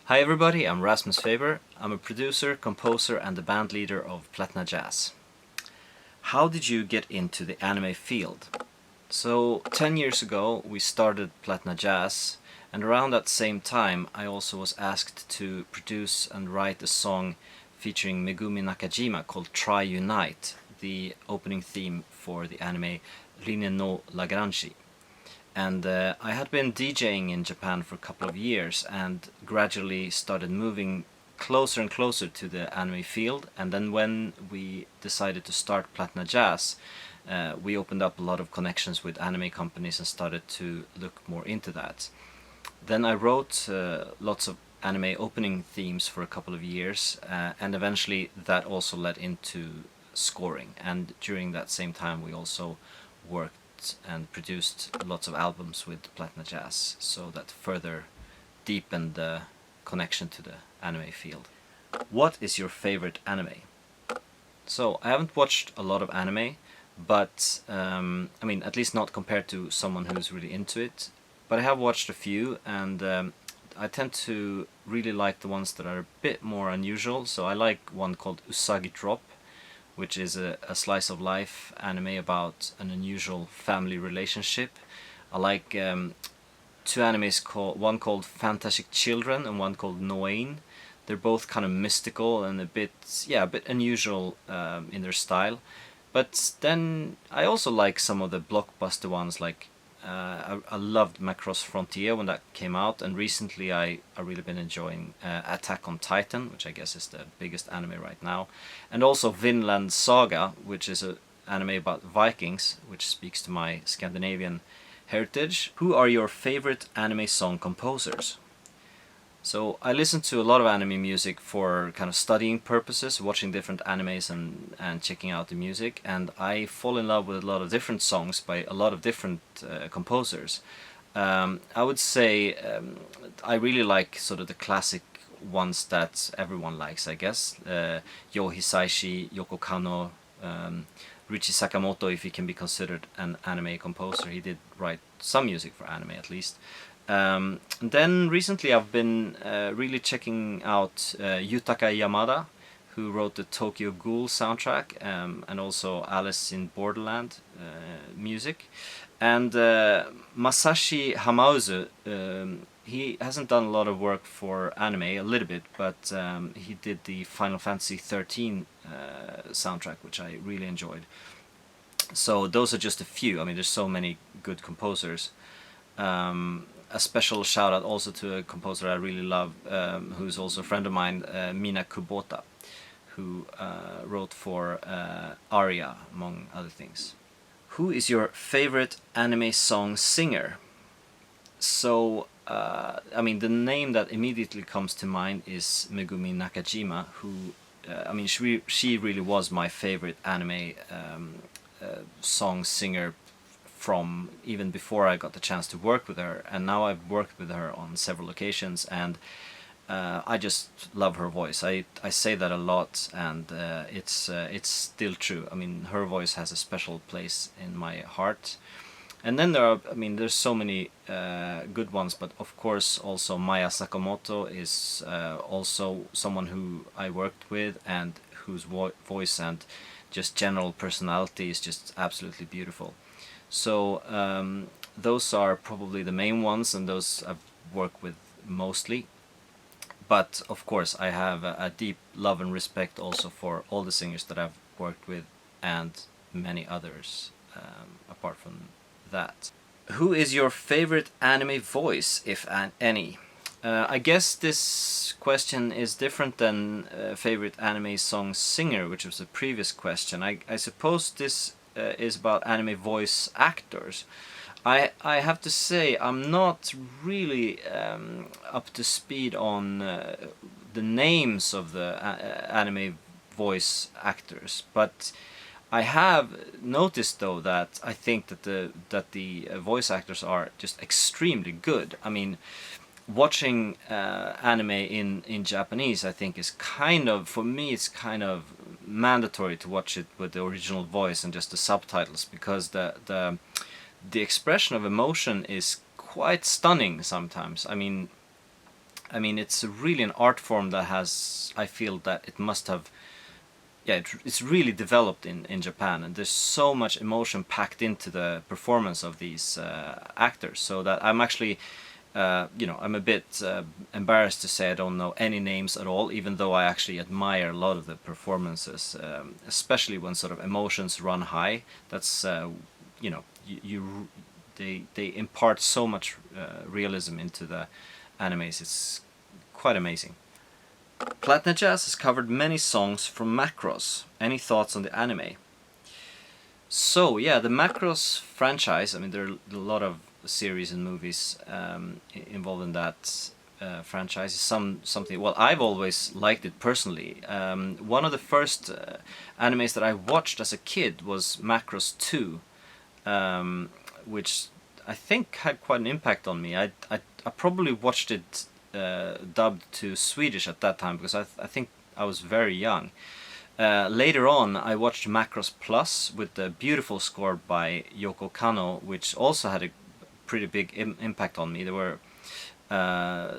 Hi everybody, I'm Rasmus Faber. I'm a producer, composer and the band leader of Platina Jazz. How did you get into the anime field? So 10 years ago we started Platina Jazz, and around that same time I also was asked to produce and write a song featuring Megumi Nakajima called Try Unite, the opening theme for the anime Rinne no Lagrange. And I had been DJing in Japan for a couple of years and gradually started moving closer and closer to the anime field. And then when we decided to start Platina Jazz, we opened up a lot of connections with anime companies and started to look more into that. Then I wrote lots of anime opening themes for a couple of years, and eventually that also led into scoring. And during that same time we also worked and produced lots of albums with Platina Jazz, so that further deepened the connection to the anime field. What is your favorite anime? So I haven't watched a lot of anime, but I mean, at least not compared to someone who's really into it, but I have watched a few, and I tend to really like the ones that are a bit more unusual. So I like one called Usagi Drop, which is a slice of life anime about an unusual family relationship. I like two animes, one called Fantastic Children and one called Noain. They're both kind of mystical and a bit unusual in their style. But then I also like some of the blockbuster ones, like I loved Macross Frontier when that came out, and recently I really been enjoying Attack on Titan, which I guess is the biggest anime right now, and also Vinland Saga, which is an anime about Vikings, which speaks to my Scandinavian heritage. Who are your favorite anime song composers? So I listen to a lot of anime music for kind of studying purposes, watching different animes and checking out the music, and I fall in love with a lot of different songs by a lot of different composers. I would say I really like sort of the classic ones that everyone likes, I guess. Yo Hisaishi, Yoko Kanno, Richie Sakamoto, if he can be considered an anime composer. He did write some music for anime at least. Then recently I've been really checking out Yutaka Yamada, who wrote the Tokyo Ghoul soundtrack, and also Alice in Borderland music. And Masashi Hamauzu, he hasn't done a lot of work for anime, a little bit, but he did the Final Fantasy XIII soundtrack, which I really enjoyed. So those are just a few. I mean, there's so many good composers. A special shout out also to a composer I really love, who's also a friend of mine, Mina Kubota, who wrote for Aria, among other things. Who is your favorite anime song singer? So, I mean, the name that immediately comes to mind is Megumi Nakajima, who, I mean, she really was my favorite anime song singer from even before I got the chance to work with her, and now I've worked with her on several occasions, and I just love her voice. I say that a lot, and it's still true. I mean, her voice has a special place in my heart. And then there's so many good ones, but of course also Maya Sakamoto is also someone who I worked with, and whose voice and just general personality is just absolutely beautiful. So those are probably the main ones, and those I've worked with mostly. But of course I have a deep love and respect also for all the singers that I've worked with, and many others apart from that. Who is your favorite anime voice, if any? I guess this question is different than favorite anime song singer, which was the previous question. I suppose this is about anime voice actors. I have to say I'm not really up to speed on the names of the anime voice actors, but I have noticed though that I think that the voice actors are just extremely good. I mean, watching anime in Japanese, I think is kind of, for me it's kind of mandatory to watch it with the original voice and just the subtitles, because the expression of emotion is quite stunning sometimes. I mean, I mean, it's really an art form that has, I feel that it must have, yeah, it's really developed in Japan, and there's so much emotion packed into the performance of these actors, so that I'm actually, I'm a bit embarrassed to say I don't know any names at all, even though I actually admire a lot of the performances, especially when sort of emotions run high. That's, they impart so much realism into the animes. It's quite amazing. Platina Jazz has covered many songs from Macross. Any thoughts on the anime? So yeah, the Macross franchise. I mean, there are a lot of series and movies involved in that franchise. Something. Well, I've always liked it personally. One of the first animes that I watched as a kid was Macross 2, which I think had quite an impact on me. I probably watched it dubbed to Swedish at that time, because I think I was very young. Later on, I watched Macross Plus with the beautiful score by Yoko Kanno, which also had a pretty big impact on me. There were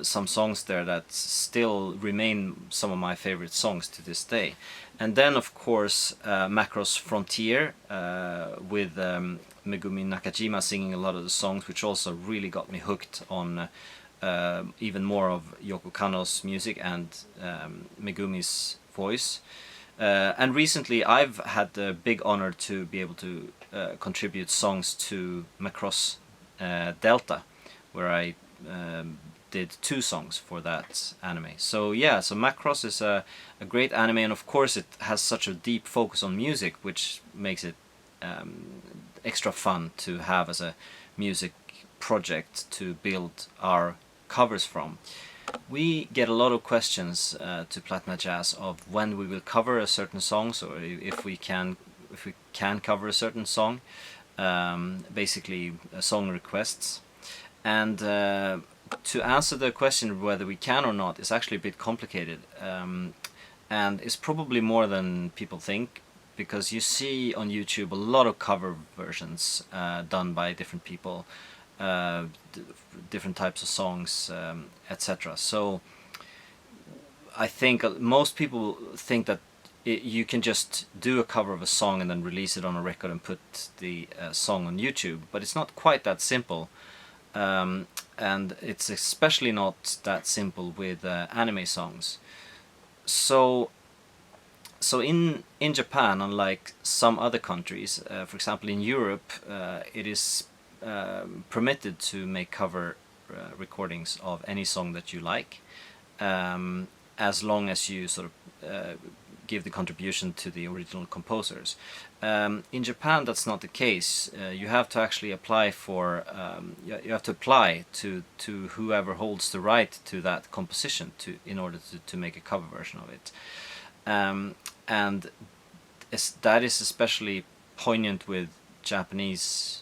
some songs there that still remain some of my favorite songs to this day. And then, of course, Macross Frontier with Megumi Nakajima singing a lot of the songs, which also really got me hooked on even more of Yoko Kanno's music and Megumi's voice. And recently I've had the big honor to be able to contribute songs to Macross Delta, where I did 2 songs for that anime. So yeah, so Macross is a great anime, and of course it has such a deep focus on music, which makes it extra fun to have as a music project to build our covers from. We get a lot of questions to Platina Jazz of when we will cover a certain song, or if we can cover a certain song, basically song requests. And to answer the question whether we can or not is actually a bit complicated, and it's probably more than people think, because you see on YouTube a lot of cover versions done by different people, different types of songs, etc. So I think most people think that you can just do a cover of a song and then release it on a record and put the song on YouTube, but it's not quite that simple, and it's especially not that simple with anime songs. So in Japan, unlike some other countries, for example in Europe, it is permitted to make cover recordings of any song that you like, as long as you sort of give the contribution to the original composers. In Japan, that's not the case. You have to actually apply for. You have to apply to whoever holds the right to that composition in order to make a cover version of it, and that is especially poignant with Japanese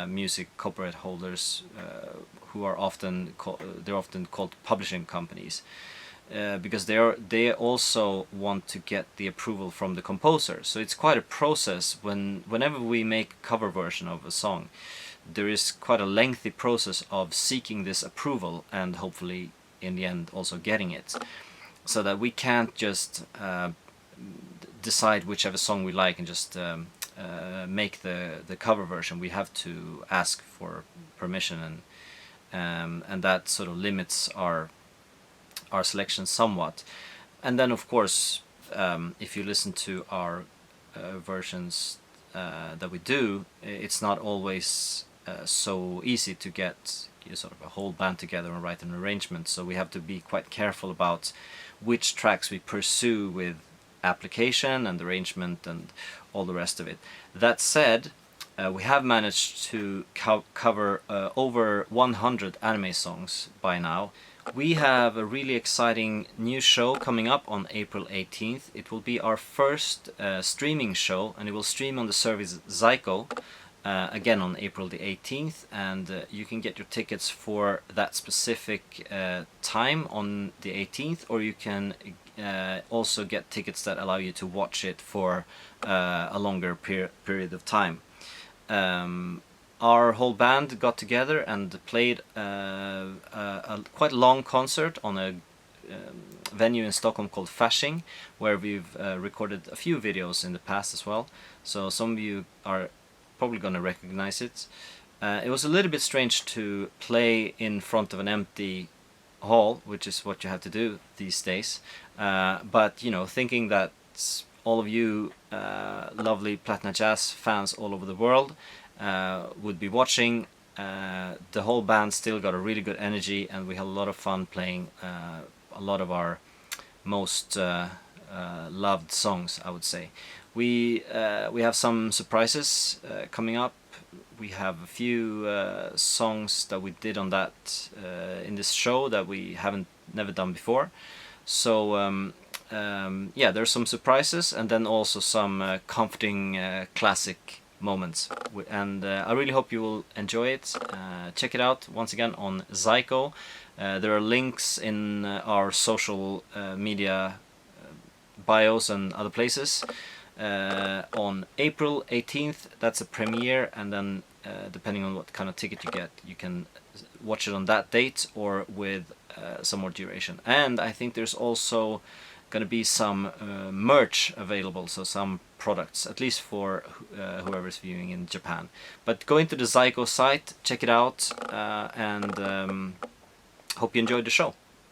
music copyright holders, who are often called publishing companies, because they also want to get the approval from the composer. So it's quite a process. Whenever we make a cover version of a song, there is quite a lengthy process of seeking this approval and hopefully in the end also getting it, so that we can't just decide whichever song we like and just make the cover version. We have to ask for permission, and that sort of limits our selection somewhat. And then of course, if you listen to our versions that we do, it's not always so easy to get sort of a whole band together and write an arrangement. So we have to be quite careful about which tracks we pursue with application and arrangement and all the rest of it. That said, we have managed to cover over 100 anime songs by now. We have a really exciting new show coming up on April 18th. It will be our first streaming show, and it will stream on the service Zyko again on April the 18th, and you can get your tickets for that specific time on the 18th, or you can also get tickets that allow you to watch it for a longer period of time. our whole band got together and played a quite long concert on a venue in Stockholm called Fasching, where we've recorded a few videos in the past as well, so some of you are probably going to recognize it. It was a little bit strange to play in front of an empty hall, which is what you have to do these days, but you know, thinking that all of you lovely Platina Jazz fans all over the world would be watching, the whole band still got a really good energy, and we had a lot of fun playing a lot of our most loved songs, I would say. We have some surprises coming up. We have a few songs that we did on that in this show that we haven't never done before. So yeah, there's some surprises, and then also some comforting classic moments, and I really hope you will enjoy it. Check it out once again on Zyko. There are links in our social media bios and other places. On April 18th, that's a premiere, and then depending on what kind of ticket you get, you can watch it on that date or with some more duration. And I think there's also going to be some merch available, so some products, at least for whoever's viewing in Japan. But go into the Zyko site, check it out, and hope you enjoyed the show.